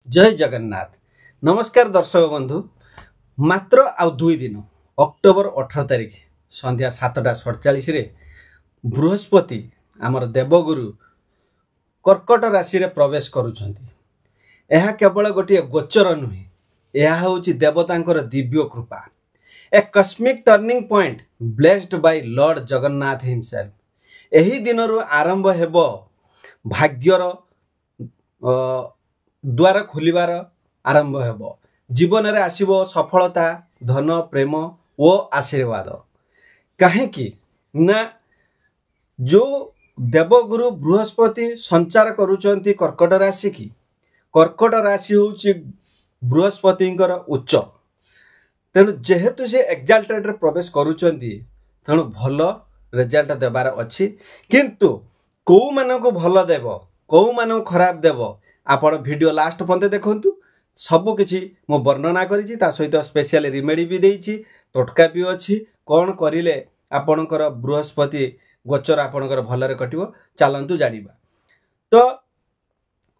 जय जगन्नाथ। नमस्कार दर्शक बंधु। मात्र आउ 2 दिन अक्टोबर 18 तारिख संध्या 7:47 बृहस्पति आमर देवगुरु कर्कट राशि रे प्रवेश करुछंती। यह केवल गोटे गोचर नुहे, यह होची देवतांकर दिव्य कृपा। A cosmic turning point blessed by Lord Jagannath himself. एही दिनरु आरंभ हेबो भाग्यर द्वार खोलिबार आरंभ हेबो। जीवन रे आसीबो सफलता, धन, प्रेम और आशीर्वाद। काहेकि ना जो देवगुरु बृहस्पति संचार करुचंती कर्कट राशि की, कर्कट राशि होची बृहस्पतिंकर उच्च। तेणु जेहेतु से एक्जाल्टेड रे प्रवेश करुचंती तेणु भल रिजल्ट देबार अछि। किंतु कौ मानको भल देव, कौ मानको खराब देव, आपण वीडियो लास्ट पर्यंत देखंतु। सबु किछि मो वर्णना करिछि, ता सहित स्पेशल रिमेडी भी देइछि, टोटका भी अछि। कोन करिले आपणकर बृहस्पति गोचर आपणकर भलरे कटिबो, चलंतु जानिबा। तो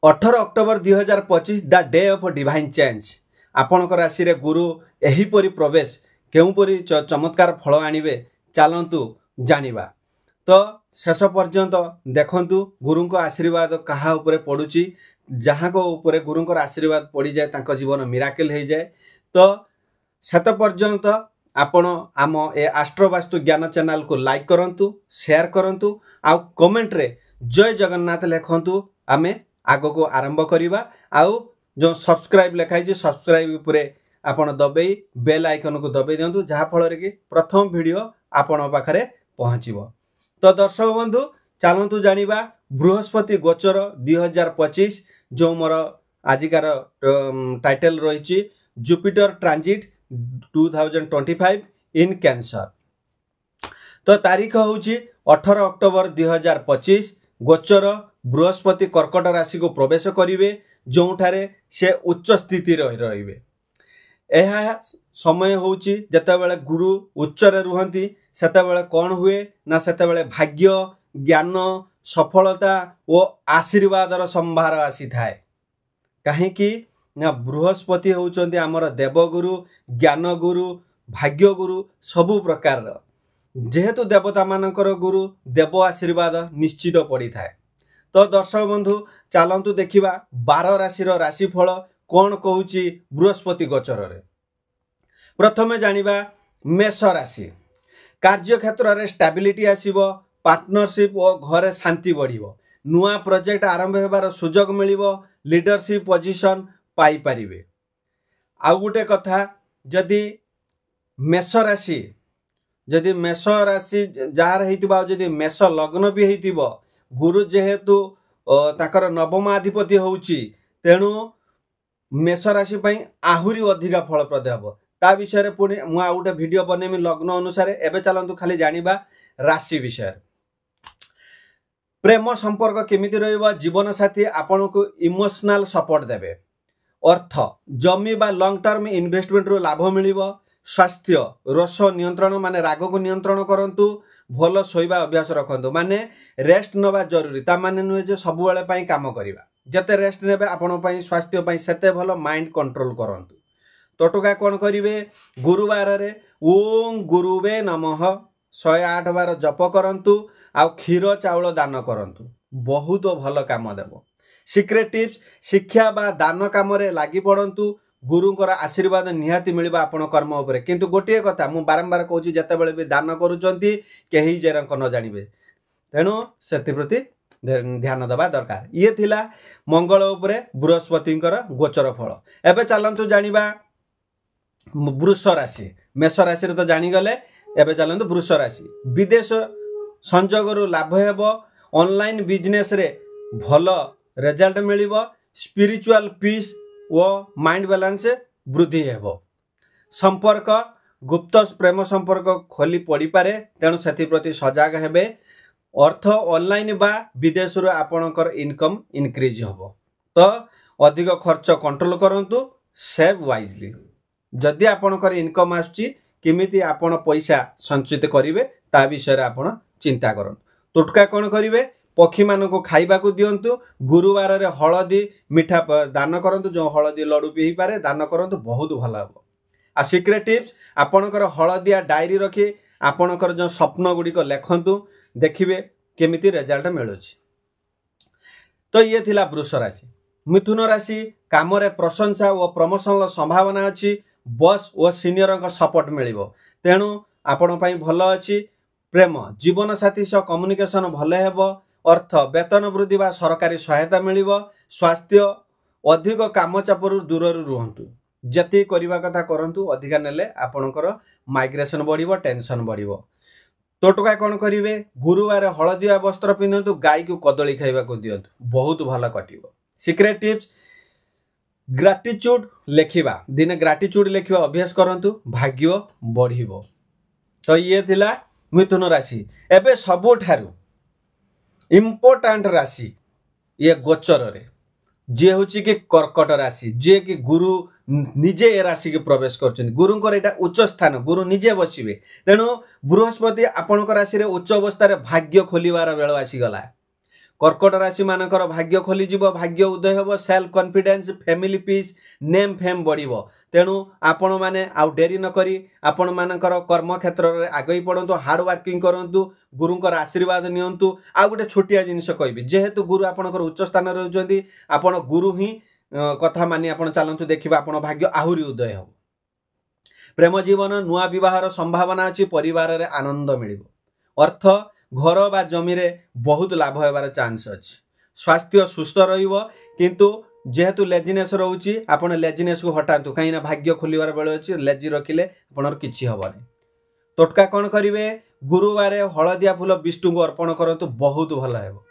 18 October 2025 the day of divine change. आपणकर राशि रे गुरु एही परि प्रवेश केउ परि चमत्कार फल आनिबे, चलंतु जानिबा। तो शेष पर्यंत देखंतु गुरुंको आशीर्वाद कहा उपरे पडुची। जहाँ को ऊपर गुरुंकर आशीर्वाद पड़ी जाए तांको जीवन मिराकल हो जाए। तो सेत पर्यंत आपण आम ए आस्ट्रोवास्तु ज्ञान चैनल को लाइक करंतु, शेयर करंतु, आउ कमेंट रे जय जगन्नाथ लिखंतु। आमे आगो को आरंभ करिबा। आउ जो सब्सक्राइब लिखाई जे सब्सक्राइब उपरे आपण दबेई बेल आइकन को दबेई दियंतु, जहा फल रे कि प्रथम वीडियो आपण पाखरे पहुंचीबो। तो दर्शक बंधु चलंतु जानिबा बृहस्पति गोचर 2025 जो मोर आजिकार टाइटल रही जुपिटर ट्रांजिट 2025 इन कैंसर। तो तारीख होची 18 अक्टोबर 2025। गोचर बृहस्पति कर्कट राशि को प्रवेश करिवे, जोठारे से उच्च स्थिति रहिबे। यह समय होची जतेबेले गुरु उच्च रे रुहंती, सेतेबेले कोन हुए ना, सेतेबेले भाग्य, ज्ञान, सफलता और आशीर्वादर संभार आसी थाए। कहीं ना बृहस्पति होचंती आमर देवगुरु, ज्ञान गुरु, भाग्य गुरु सबु प्रकार। जेहेतु देवता मानकर गुरु, देव आशीर्वाद निश्चित पड़ी थाए। तो दर्शक बंधु चलंतु देखिबा 12 राशिर राशिफल कोन कहूची बृहस्पति गोचर रे। प्रथमे जानिबा मेष राशि। कार्य क्षेत्र रे स्टेबिलिटी आसीबो, पार्टनरशिप और घरे शांति बढ़िबो, नुआ प्रोजेक्ट आरंभ हेबार सुजोग मिलिबो, लीडरशिप पोजीशन पाई परिबे। आउ गुटे कथा, जदि मेष राशि जार हेतिबा, जदि मेष लग्न भी हेतिबो, गुरु जेहेतु ताकर नवमाधिपति होउची, तेणु मेष राशि पई आहुरी अधिका फलप्रद हेबो। ता विषय रे पुणी मु आ गुटे वीडियो बनेमी लग्न अनुसार। एबे चलंतु खाली जानिबा राशि विषय। प्रेम संपर्क केमिति रहिबा, जीवन साथी आपन को इमोशनल सपोर्ट देबे, अर्थ जमी बा लॉन्ग टर्म इन्वेस्टमेंट रो लाभ मिलिबो, स्वास्थ्य रोष नियंत्रण माने राग को नियंत्रण करंतु, भल सोइबा अभ्यास रखंतु, माने रेस्ट नबा जरूरी। ता माने नुहे जे सब बेले पई काम करिबा, जते रेस्ट नेबे आपन पई स्वास्थ्य पई सेते भल माइंड कंट्रोल करंतु। टोटका कोन करिवे, गुरुवार रे ओम गुरुवे नमः 108 बार जप करंतु, आउ क्षीर चाउल दान करंतु, बहुत भल काम देबो। सीक्रेट टिप्स, शिक्षा बा दान काम रे लागि पड़ंतु, गुरुंकर आशीर्वाद निहाती मिलिबा आपण कर्म उपरे। किंतु गोटिए कथा मु बारंबार कहूची, जतेबेले भी दान करूचंती केही जेरंक न जानिबे, तेणु सेति प्रति ध्यान दबा दरकार। ये थिला मंगल उपरे बृहस्पतिंकर गोचर फल। एबे चलंतु जानिबा वृष राशि। मेष राशि रे तो जानि गले, एबे चलंतु वृष राशि। विदेश संजोग लाभ हेबो, ऑनलाइन बिजनेस रे भल रिजल्ट मिलिबो, स्पिरिचुअल पीस वो माइंड बैलेंस वृद्धि हेबो। संपर्क गुप्त प्रेम संपर्क खोली पड़ी पारे, तेणु सेति प्रति सजाग हेबे। अर्थ ऑनलाइन बा विदेश रो आपणकर इनकम इनक्रीज हेबो। तो अधिक खर्च कंट्रोल करंतु, सेव वाइजली। जदि आपणकर इनकम आसुची, किमिति आपण पैसा संचित करिवे ता विषय रे आपण चिंता करन। टोटका कोन करिवे, पक्षी मान को खाइबा को दियंतु गुरुवार रे हळदी मिठा दान करंतु जो हळदी लड्डू भी पारे दान करंतु बहुत भल हम आ सीक्रेट टिप्स आपणकर हळदिया डायरी रखी आपणकर जो स्वप्न गुड़िक लेखंतु देखिए केमिति रिजल्ट मिलुछि। तो ये थिला वृष राशि। मिथुन राशि काम रे प्रशंसा और प्रमोशन संभावना अच्छी बॉस और सीनियर सपोर्ट मिलिबो तेणु आपण पई भल अच्छी। प्रेम जीवन साथी सह कम्युनिकेशन भल हेबो। अर्थ वेतन वृद्धि बा सरकारी सहायता मिलिबो। स्वास्थ्य अधिक काम चापरु दूर रुहंतु जति करिबा कथा करंतु अधिका नेले आपणकर माइग्रेशन बढ़िबो टेंशन बढ़िबो। टोटका कौन करेंगे गुरुवार हलदिया वस्त्र पिंधु गाय को कदली खाइबा को दियंतु बहुत भल कटिबो। सीक्रेट टिप्स ग्राटिट्यूड लेखिबा दिने ग्राटिट्यूड लेखिबा अभ्यास करंतु भाग्य बढ़िबो। तो ये थिला मिथुन राशि। एबे सबुठारु इम्पोर्टेंट राशि ये गोचर रे जे होची कि कर्कट राशि जे कि गुरु निजे ए राशि के प्रवेश कर गुरुंकर एटा उच्च स्थान गुरु निजे बसिबे तेणु बृहस्पति आपणक राशि रे उच्च अवस्था रे भाग्य खोलिबार बेल आसीगला। कर्कट राशि मानकर भाग्य खोली जीवो भाग्य उदय होबो self confidence family peace name fame बढ़िबो। तेणु आपण माने आउ डेरी न करी आपण मानकर कर्म क्षेत्र रे आगई पड़ंतु हार्ड वर्किंग करंतु गुरुंकर आशीर्वाद नियंतु। आ गोटे छोटिया जिनिस कहबी जेहेतु गुरु आपणकर उच्च स्थान रे रहउजंती आपण गुरु ही कथा मानी आपण चालंतु देखिबा आपण भाग्य आहुरी उदय हो। प्रेम जीवन नुआ विवाहर संभावना अछि परिवार रे आनंद मिलिबो। अर्थ घर बा जमी रे बहुत लाभ हेबार चांस अछि। स्वास्थ्य सुस्थ रहिबो किंतु जेहेतु लेजिनेस रहउची आपण लेजिनेस को हटांतु काई ना भाग्य खोलिबार बेले अछि लेजी रखिले आपनर किछि हबनी। टोटका कोन करिवे गुरुवार हळदिया फूल विष्णु को अर्पण करंतु बहुत भल हेबो।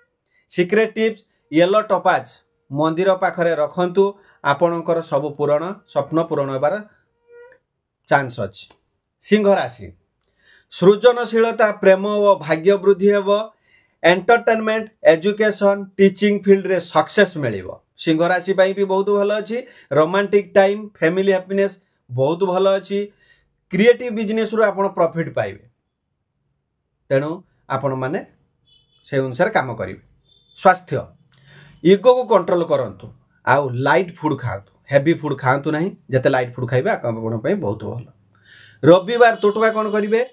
सीक्रेट टिप्स येलो टोपाज मंदिर पाखरे रखंतु आपणकर सब पूरण स्वप्न पूरण हेबार चांस अछि। सिंह राशि सृजनशीलता प्रेम और भाग्य वृद्धि हेबो। एंटरटेनमेंट एजुकेशन टीचिंग फील्ड रे सक्सेस मिलिबो। सिंह राशि पई भी बहुत भल अछि। रोमांटिक टाइम फैमिली हैप्पीनेस बहुत भल अछि। क्रिएटिव बिजनेस रो आपण प्रॉफिट पाइबे तेणु आपण माने से अनुसार काम करिवे। स्वास्थ्य ईगो को कंट्रोल करंतु आउ लाइट फूड खांतु हेवी फूड खांतु नहीं जते लाइट फूड खाइबे आपण पई बहुत भल। रविवार टोटका कोन करिवे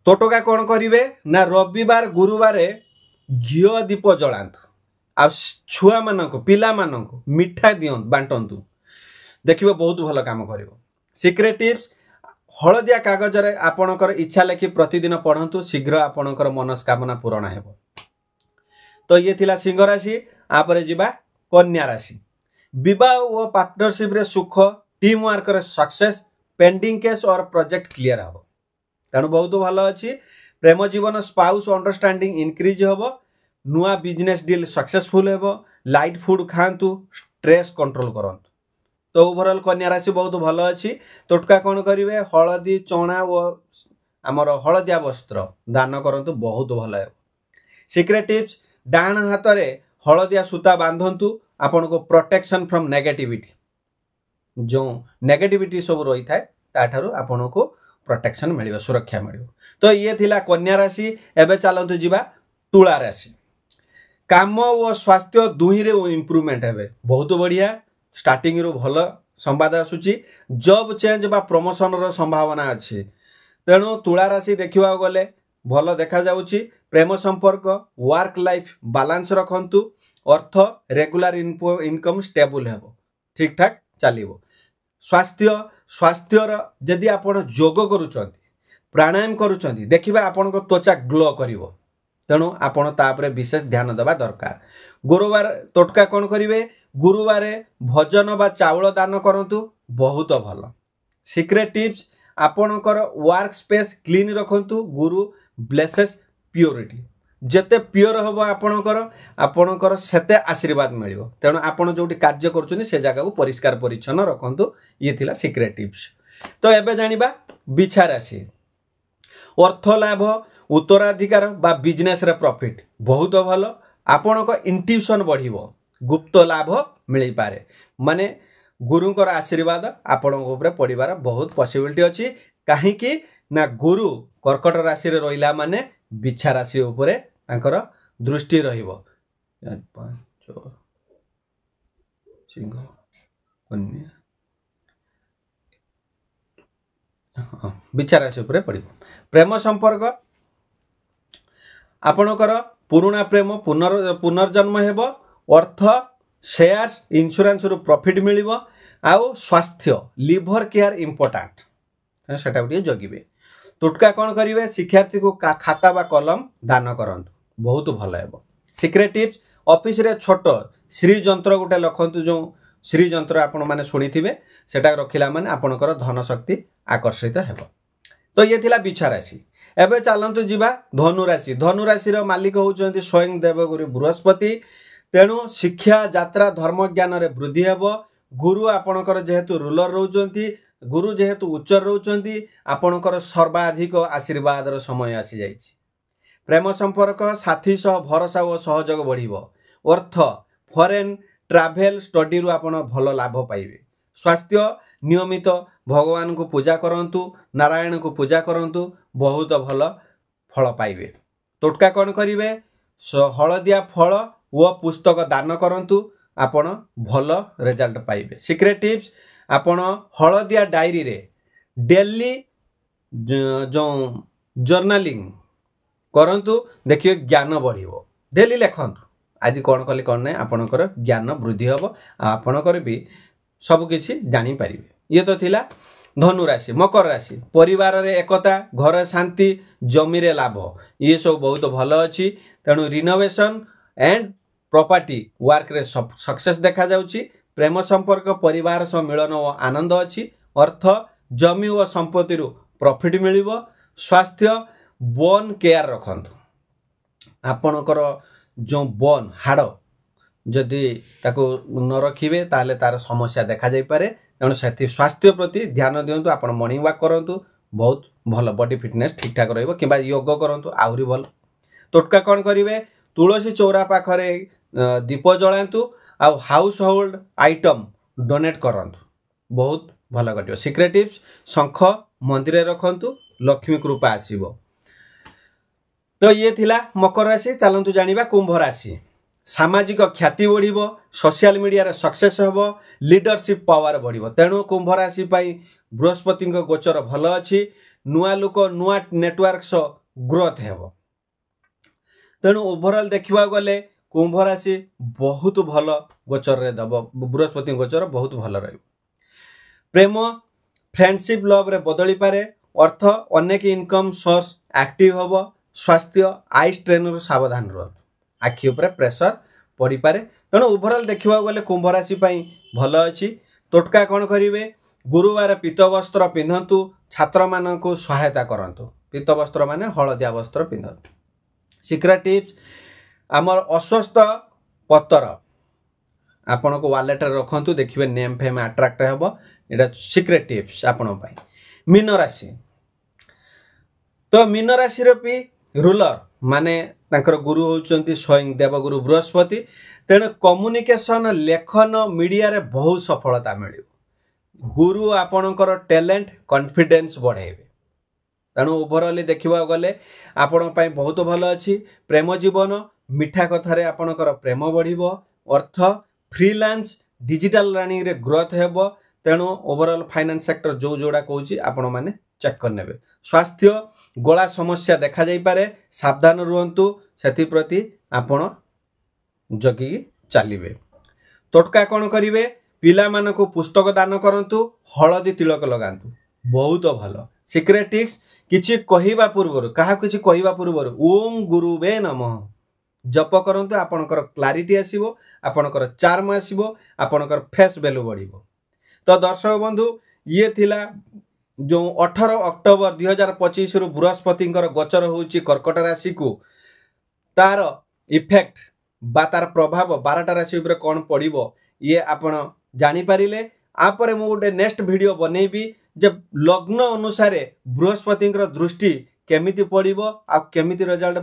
टोटका कौन करिवे ना रविवार गुरुवार घिओ दीप जलांतु आ छुआ मानक पिला मानक मिठा दियंतु बांटंतु देखिबो बहुत भल काम करिवो। सीक्रेट टिप्स हळदिया कागज रे आपणकर इच्छा लेखि प्रतिदिन पढ़ंतु शीघ्र आपणकर मनस्कामना पूर्ण हेबो। तो ये थिला सिंह राशि। आपरे जिबा कन्या राशि। विवाह और पार्टनरशिप रे सुख टीम वर्क रे सक्सेस पेंडिंग केस और प्रोजेक्ट क्लियर हेबो तेणु बहुत भल अच्छी। प्रेम जीवन स्पाउस अंडरस्टैंडिंग इनक्रीज हेबो। नुआ बिजनेस डील सक्सेसफुल हेबो। लाइट फूड खांतु स्ट्रेस कंट्रोल करंतु। तो ओवरऑल कन्या राशि बहुत भल अच्छी। टोटका कौन करिवे हळदी चना और आमर हळदिया वस्त्र दान करंतु बहुत भल हेबो। सीक्रेट टिप्स डाण हाथ रे हळदिया सूता बांधंतु आपन को प्रोटेक्शन फ्रॉम नेगेटिविटी जो नेगेटिविटी सब रही थाए ताठारु आपन को प्रोटेक्शन मिलिबो सुरक्षा मिलिबो। तो ये थिला कन्या राशि। एबे चलंतु जिबा तुला राशि। काम और स्वास्थ्य दुही रे इंप्रूवमेंट हेबे बहुत बढ़िया। स्टार्टिंग रो भल संवाद आसुची। जॉब चेंज बा प्रमोशन रो संभावना अछि तेणु तुला राशि देखिबा गले भल देखा जाउची। प्रेम संपर्क वर्क लाइफ बैलेंस रखंतु। अर्थ रेगुलर इनकम स्टेबल हेबो ठीक ठाक चलिबो। स्वास्थ्य स्वास्थ्यर जदि आपण योग करूचंती प्राणायाम करूचंती देखिबा आपण को त्वचा ग्लो करिवो तेणु आपण तापरे विशेष ध्यान देवा दरकार। गुरुवार टोटका कौन करिवे गुरुवार भजन बा चाउल दान करंतु बहुत भल। सीक्रेट टिप्स आपणकर वर्क स्पेस क्लीन रखंतु गुरु ब्लेसेस प्योरिटी जेते प्योर हबो आपणकर सेते आशीर्वाद मिलिबो तेणु आपण जोटी कार्य करछुनी से जगह को परिष्कार परिच्छन्न रखंतु। ये थिला सीक्रेट टिप्स। तो एबे जानिबा बिछा राशि। अर्थ लाभ उत्तराधिकार बा बिजनेस रे प्रॉफिट बहुत भल। आपणक इंट्यूशन बढ़िबो गुप्त लाभ मिली पारे माने गुरुंकर आशीर्वाद आपणक ऊपर पड़िबार बहुत पॉसिबिलिटी अछि। काहे कि ना गुरु कर्कट राशि रे रहिला माने बिछा राशि ऊपर तांकर दृष्टि रहिबो 4 5 सिंह कन्या विचार राशि उपरे पड़िबो। प्रेम संपर्क आपणकर पुराणा प्रेम पुनर्जन्म हेबो, अर्थ शेयर्स इंश्योरेंस रु प्रॉफिट मिलिबो, आउ स्वास्थ्य लिवर केयर इंपोर्टेंट सेटा गुटे जगिबे। टोटका कौन करेंगे शिक्षार्थी को खाता बा कलम दान करंतु बहुत भल हेबो। सीक्रेट टिप्स ऑफिस रे छोट श्री जंत्र गोटे लखंतु जो श्री जंत्र आपण माने सुनिथिबे सेटा रखिला माने आपणकर धन शक्ति आकर्षित हेबो। तो ये थिला बिछा राशि। एबे चलंतु जीवा धनु राशि। धनु राशि रो मालिक होउचंती स्वयं देवगुरु बृहस्पति। तेणु शिक्षा यात्रा धर्म ज्ञान रे वृद्धि हेबो। गुरु आपणकर जेहेतु रूलर रहउचंती, गुरु जेहेतु उच्चर रहउचंती, आपणकर सर्वाधिक आशीर्वाद रो समय आसी जाईछि। प्रेम संपर्क साथी सह भरोसा और सहयोग बढ़िबो। अर्थ फॉरेन ट्रैवल स्टडी रु आपण भल लाभ पाइबे। स्वास्थ्य नियमित भगवान को पूजा करंतु, नारायण को पूजा करंतु, बहुत भल फल पाइबे। टोटका कौन करिवे हलदिया फल व पुस्तक दान करंतु, आपण भल रिजल्ट पाइबे। सीक्रेट टिप्स आपण हलदिया डायरी रे डेली जो जर्नलिंग करंतु, देखिए ज्ञान बढ़िबो। डेली लेखंतु आज कौन कले कौन ना आपणकर ज्ञान वृद्धि हम, आपणकर भी सबकिछि जानी पारिबे। ये तो थिला धनु राशि। मकर राशि परिवार रे एकता, घर शांति, जमी रे लाभ, ये सब बहुत भल अच्छी। तेणु रिनोवेशन एंड प्रॉपर्टी वर्क रे सक्सेस देखा जाउची। प्रेम संपर्क परिवार सह मिलन और आनंद अच्छी। अर्थ जमी और संपत्ति रु प्रॉफिट मिलिबो। स्वास्थ्य बोन केयर रखंतु, आपणकर जो बोन हाड़ जदि ताको न रखिबे ताले तार समस्या देखा जाई पारे। तेणु से स्वास्थ्य प्रति ध्यान दिंतु। आप मॉर्निंग वॉक करंतु, बहुत भल बॉडी फिटनेस ठीक ठाक रहिबो। किंबा योग करंतु आहुरी भल। टोटका कौन करिवे तुलसी चौरा पाखरे दीप जलांतु, आ हाउस होल्ड आइटम डोनेट करंतु, बहुत भल कटियो। सीक्रेट टिप्स शंख मंदिर रखंतु, लक्ष्मी कृपा आसीबो। तो ये थिला मकर राशि। चलंतु जानिबा कुंभ राशि। सामाजिक ख्याति बढ़िबो, सोशल मीडिया रे सक्सेस हेबो, लीडरशिप पावर बढ़िबो। तेणु कुंभ राशि पई बृहस्पति गोचर भल अछि। नुआ लोक नुआ नेटवर्क सो ग्रोथ हेबो। तेणु ओवरऑल देखिबा गले कुंभ राशि बहुत भल गोचर रे दबो। बृहस्पति गोचर बहुत भल रहइबो। प्रेम फ्रेंडशिप लव रे बदली पारे। अर्थ अनेक इनकम सोर्स एक्टिव हेबो। स्वास्थ्य आई स्ट्रेन रु सावधान रह, आखि ऊपर प्रेशर पड़ी पारे। तेणु ओवरऑल देखिबा गले कुंभ राशि पई भल अछि। टोटका कौन करिवे गुरुवार पीत वस्त्र पिंधंतु, छात्र मानकु सहायता करंतु। पीत वस्त्र माने हलदिया वस्त्र पिंधंतु। सीक्रेट टिप्स आमर अस्वस्थ पत्तर आपण को वालेट रे रखंतु, देखिबे नेम फेम अट्रैक्ट हेबो। एटा सीक्रेट टिप्स आपण पई। मीन राशि। तो मीन राशि रे पी रूलर माने तांकर गुरु होउचंती स्वयं देवगुरु बृहस्पति। तेणु कम्युनिकेशन लेखन मीडिया रे बहुत सफलता मिलिबो। गुरु आपणकर टैलेंट कॉन्फिडेंस बढ़ाइबे। तेणु ओवरऑल देखिबा गले आपण पई बहुत भल अछि। प्रेम जीवन मिठा कथा रे आपणकर प्रेम बढ़िबो। अर्थ फ्रीलांस डिजिटल लर्निंग रे ग्रोथ हेबो। तेणु ओवरऑल फाइनेंस सेक्टर जो जोड़ा कहूची आपण माने चेक कर नेबे। स्वास्थ्य गला समस्या देखा जाई पारे, सावधान रुहंतु, सेति प्रति आपण जगी चलिबे। टोटका कौन करिवे पिला मानको पुस्तक दान करंतु, हलदी तिलक लगांतु, बहुत भल। सीक्रेट टिप्स किछि कहिबा पूर्वरु काहा किछि कहिबा पूर्वरु ओम गुरुवे नमः जप करंतु, आपणकर क्लारिटी आसीबो, आपणकर चार्म आसीबो, आपणकर फेस वैल्यू बढ़िबो। तो दर्शक बंधु ये थिला जो 18 अक्टोबर 2025 रु बृहस्पति गोचर होउची कर्कट राशि को, तार इफेक्ट बा तार प्रभाव 12टा राशि उपर कौन पड़िबो ये आपण जानी पारिले। आपरे मु गोटे नेक्स्ट वीडियो बनेबी जब लग्न अनुसार बृहस्पति दृष्टि केमिति पड़िबो आ केमिति रिजल्ट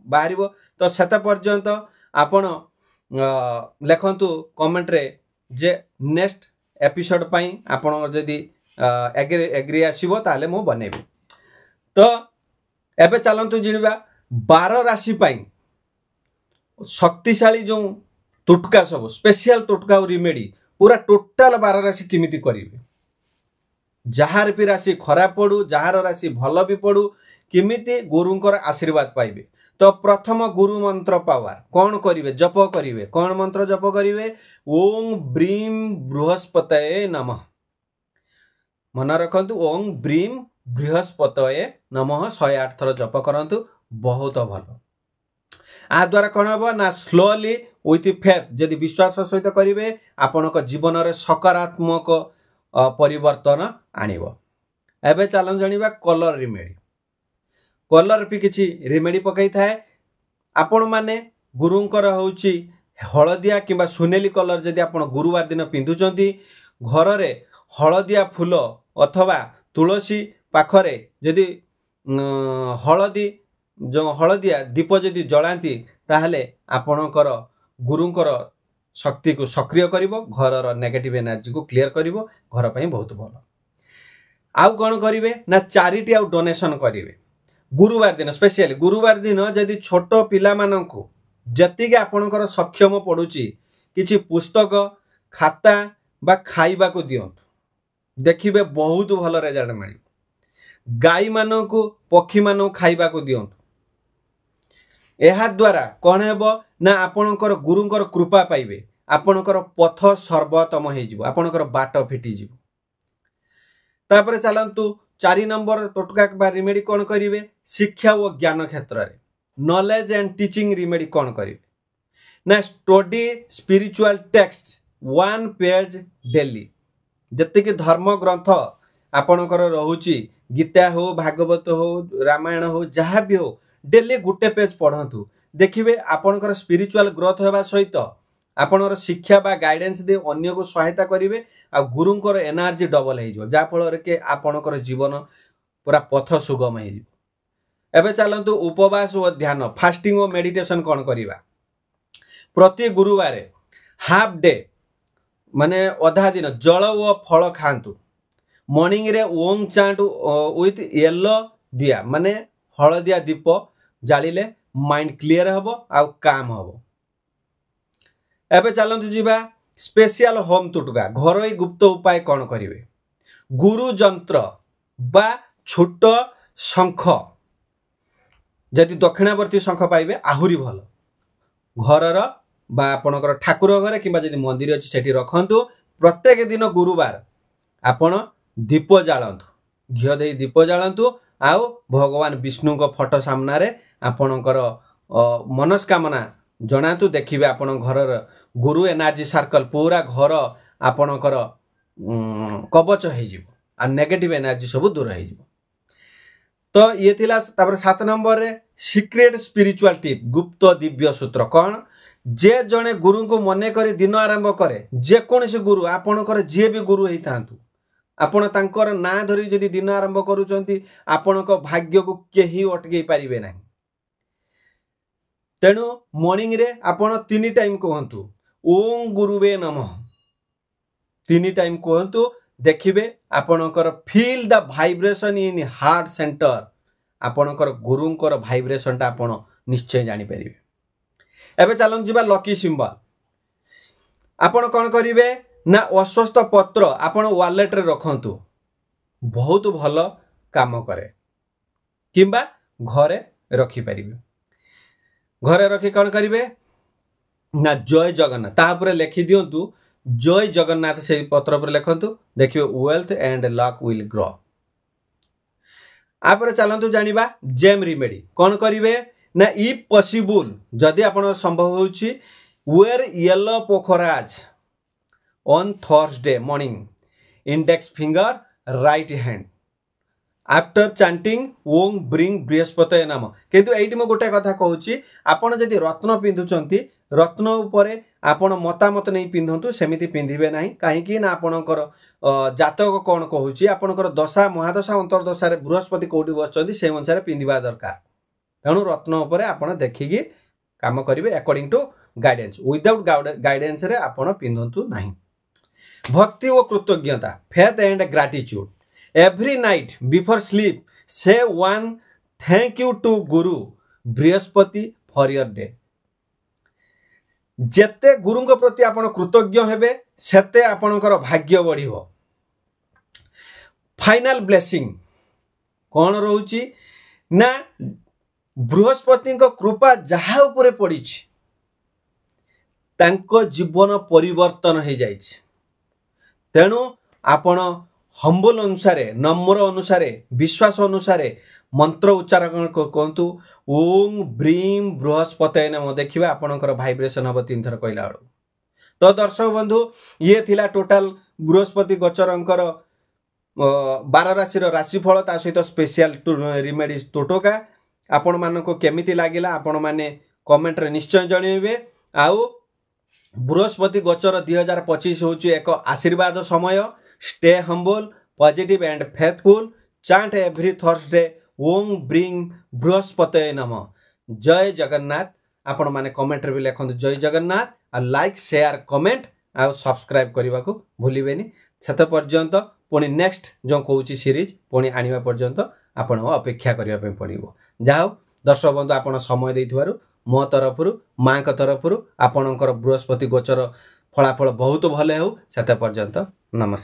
बाहरिबो। तो सेता पर्यंत आपण लेखंतु कमेंट रे जे नेक्स्ट एपिसोड पई आपण जदी एग्री आसीबो ताले मु बनेबी। तो एबे चलंतु जिनिबा 12 राशि पई शक्तिशाली जो तोटका सब स्पेशल तोटका और रिमेडी पूरा टोटाल 12 राशि किमिति करिवे जार भी राशि खराब पड़ू जार राशि भल भी पड़ू किमिति गुरुंकर आशीर्वाद पाइबे। तो प्रथम गुरु मंत्र पावर कौन करिवे जप करिवे कौन मंत्र जप करिवे ओम ब्रीम बृहस्पतये नमः मन रखंतु ओम ब्रीम बृहस्पतये नमः 108 थर जप करंतु बहुत भल। आ द्वारा कौन हम ना स्लोली विथ फेथ जदि विश्वास सहित करेंगे आपण जीवन में सकारात्मक परिवर्तन आणिबो। एबे चलन जानिबा कलर रिमेडी। कलर भी किछि रिमेडी पकई थाए आपण माने गुरुंकर होउची हळदिया किंबा सुनेली कलर जदि आपण गुरुवार दिन पिंधुचंती घर रे हळदिया फूल अथवा तुलसी पाखरे जदि हळदी जो हळदिया दीप जदि जलांती ताहले आपणकर गुरुंकर शक्ति को सक्रिय करिवो घर नेगेटिव एनर्जी को क्लियर करिवो घर पई बहुत भल। आउ कौन करिवे ना चैरिटी आउ डोनेशन करिवे गुरुवार दिन स्पेशली गुरुवार दिन जदि छोट पिला माननकु जतिके आपणकर सक्षम पडुची किछि पुस्तक खाता बा खाइबा को दियंतु देखिबे बहुत भल रिजल्ट मिली। गाई माननकु पक्षी माननकु खाइबा को दियंतु एहा द्वारा कौन हेबो ना आपणकर गुरुंकर कृपा पाइबे आपणकर पथ सर्वोत्तम हे जिवो आपणकर बाट फिटी जिवो। तापर चलंतु 4 नंबर टोटका बा रिमेडी कौन करिवे शिक्षा और ज्ञान क्षेत्र रे नॉलेज एंड टीचिंग रिमेडी कौन करिवे ना study spiritual text 1 page daily जति कि धर्म ग्रंथ आपणकर रहुची गीता हो भागवत हो रामायण हो जहाँ भी हो डेली गुटे पेज पढ़ंतु देखिए आपणकर स्पिरिचुअल ग्रोथ होगा सहित आपणकर शिक्षा बा गाइडेंस दे अन्य को सहायता करिवे आ गुरुंकर एनर्जी डबल हे जो जा फल के आपणकर जीवन पूरा पथ सुगम हे जो। एबे चलंतु उपवास और ध्यान फास्टिंग और मेडिटेशन कौन करिवा प्रति गुरुवार हाफ डे माने आधा दिन जल और फल खांतु मॉर्निंग रे ओम चांट विथ येलो दिया माने हळदिया दीप जालिले माइंड क्लियर हबो आउ काम हबो। एबे चलंतु जीवा स्पेशल होम टोटका घरोई गुप्त उपाय कौन करिवे गुरु जंत्र बा छोट शंख जदि दक्षिणावर्ती शंख पाइबे आहुरी भल घरर बा आपणकर ठाकुर घरे किंबा जदि मंदिर अछि सेठी रखंतु प्रत्येक दिन गुरुवार आपण दीप जालंतु घियो देई दीप जालंतु आउ भगवान विष्णु को फोटो सामना रे आपणकर मनस्कामना जनातु देखिबे आपण घरर गुरु एनर्जी सर्कल पूरा घर आपणकर कवच हे जिवो आ नेगेटिव एनर्जी सब दूर हे जिवो। तो ये थिला तापर 7 नंबर रे सीक्रेट स्पिरिचुअल टिप गुप्त दिव्य सूत्र कौन जे जने गुरु को मने करी दिन आरंभ करे जे कोनसे गुरु आपणकर जे भी गुरु हे थांतु आपण तांकर ना धरी जदि दिन आरंभ करूचंती आपणक भाग्य को केही अटके पारिबे नाही। तेणु मॉर्निंग रे आपण 3 टाइम कहंतु ओम गुरुवे नमः 3 टाइम कहंतु देखिबे आपणकर feel the vibration in heart centre आपणकर गुरुंकर वाइब्रेशन ता आपण निश्चय जानि परिबे। एबे चलन जिबा लकी सिंबल आपण कोन करिवे ना अस्वस्थ पत्र आपण वॉलेट रे रखंतु बहुत भल काम करे किंबा घरे रखी परिबे घरे रखी कौन करिवे ना जय जगन्नाथ तापर लिखि दियंतु जय जगन्नाथ से पत्र पर लिखंतु देखिए wealth and luck will grow. आपर चलंतु जानिबा जेम रिमेडी कौन करिवे ना इफ पॉसिबल जदि आपण संभव होउची wear yellow pukhraj on Thursday morning index finger right hand after chanting Om ब्रिंग बृहस्पतये नमः। किंतु एइटी मो गोटे कथा कहूची आपण जदि रत्न पिंधुचंती रत्न उपरे आपण मतामत नहीं पिंधंतु सेमिति पिंधिबे नाही काहेकि ना आपणकर जातक कौन कहूची आपणकर दशा महादशा अंतरदशा रे बृहस्पति कोठी बसचंती से अनुसार पिंधिबा दरकार तेणु रत्न उपरे आपण देखिकी काम करिवे according to guidance without guidance रे आपण पिंधंतु नाही। भक्ति और कृतज्ञता faith and gratitude every night before sleep से one thank you to Guru Brihaspati for your day जेते गुरुंक प्रति आपण कृतज्ञ हेबे सेते आपणकर भाग्य बढ़िबो। फाइनल ब्लेसिंग कौन रोची ना बृहस्पति कृपा जहा उपरे पड़ी तांको जीवन परिवर्तन हो जाए। तेणु आपण हम्बल अनुसार नम्र अनुसार विश्वास अनुसार मंत्र उच्चारण कहतु ओं ब्रीम बृहस्पतये नमः। देखिए आपणकर भाइब्रेशन हम 3 थर कहला बेलू। तो दर्शक बंधु ये थिला टोटाल बृहस्पति गोचरंकर 12 राशि राशिफल ता सहित स्पेशल रिमेडीज टोटका आपण मानको केमिति लागिला आपण माने कमेंट रे निश्चय जणेबे। आउ बृहस्पति गोचर 2025 होची एक आशीर्वाद समय। Stay humble positive and faithful chant every Thursday Om ब्रिंग बृहस्पतये नमः। जय जगन्नाथ। आपण माने कमेंट रे भी लिखंतु जय जगन्नाथ आ लाइक शेयर कमेंट आ सब्सक्राइब करने को भूलिबेनी। सेत पर्यंत पुणी नेक्स्ट जो कहूँ सीरीज पुणी आनिबा पर्यंत आपण अपेक्षा करने पे पड़ो। जाओ दर्शक बंधु आपण समय देइथिबारु मो तरफरु माँ का तरफरु आपणकर बृहस्पति गोचर फलाफल बहुत भले हो। सेत पर्यंत नमस्कार।